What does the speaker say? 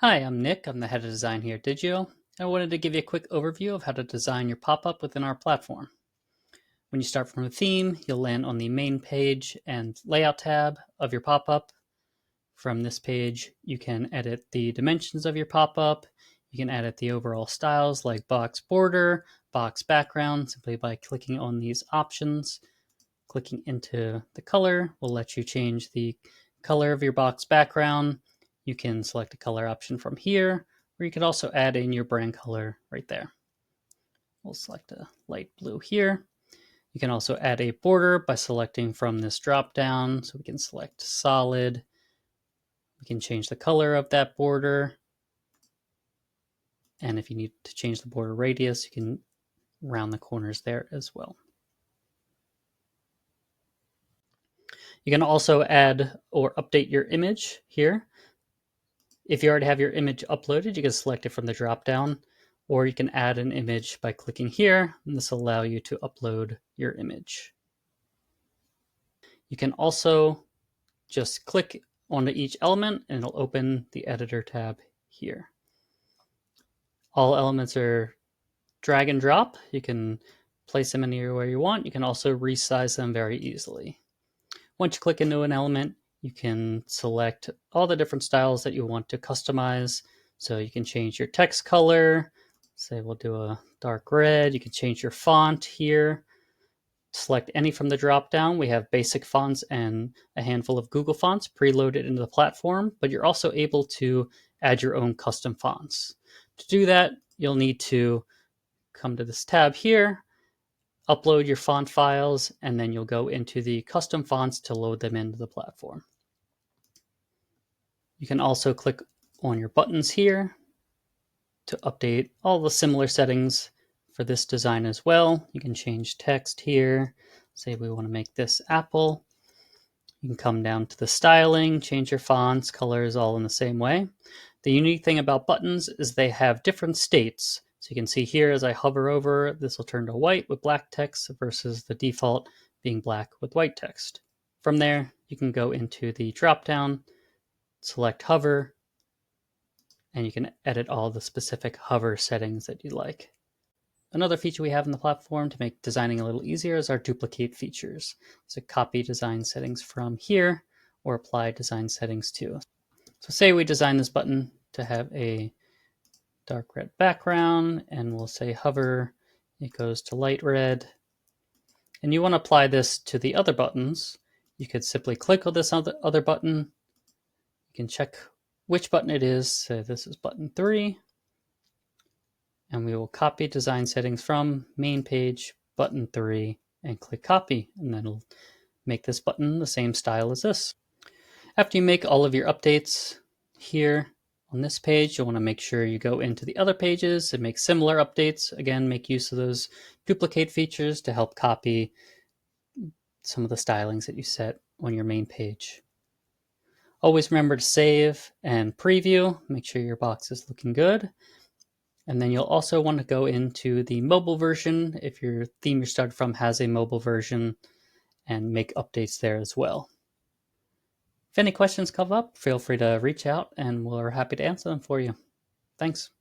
Hi, I'm Nick. I'm the head of design here at Digioh. I wanted to give you a quick overview of how to design your pop-up within our platform. When you start from a theme, you'll land on the main page and layout tab of your pop-up. From this page, you can edit the dimensions of your pop-up. You can edit the overall styles like box border, box background, simply by clicking on these options. Clicking into the color will let you change the color of your box background. You can select a color option from here, or you could also add in your brand color right there. We'll select a light blue here. You can also add a border by selecting from this drop down. So we can select solid. We can change the color of that border. And if you need to change the border radius, you can round the corners there as well. You can also add or update your image here. If you already have your image uploaded, you can select it from the drop-down, or you can add an image by clicking here, and this will allow you to upload your image. You can also just click onto each element, and it'll open the editor tab here. All elements are drag and drop. You can place them anywhere you want. You can also resize them very easily. Once you click into an element, you can select all the different styles that you want to customize. So you can change your text color. Say we'll do a dark red. You can change your font here. Select any from the drop-down. We have basic fonts and a handful of Google fonts preloaded into the platform, but you're also able to add your own custom fonts. To do that, you'll need to come to this tab here, upload your font files, and then you'll go into the custom fonts to load them into the platform. You can also click on your buttons here to update all the similar settings for this design as well. You can change text here. Say we want to make this Apple. You can come down to the styling, change your fonts, colors, all in the same way. The unique thing about buttons is they have different states. So you can see here as I hover over, this will turn to white with black text versus the default being black with white text. From there, you can go into the drop-down, select hover, and you can edit all the specific hover settings that you like. Another feature we have in the platform to make designing a little easier is our duplicate features. So copy design settings from here or apply design settings to. So say we design this button to have a dark red background, and we'll say hover, it goes to light red. And you want to apply this to the other buttons. You could simply click on this other button. You can check which button it is. So this is button 3. And we will copy design settings from main page, button 3, and click copy. And then it'll make this button the same style as this. After you make all of your updates here on this page, you'll want to make sure you go into the other pages and make similar updates. Again, make use of those duplicate features to help copy some of the stylings that you set on your main page. Always remember to save and preview. Make sure your box is looking good. And then you'll also want to go into the mobile version if your theme you started from has a mobile version, and make updates there as well. If any questions come up, feel free to reach out and we're happy to answer them for you. Thanks.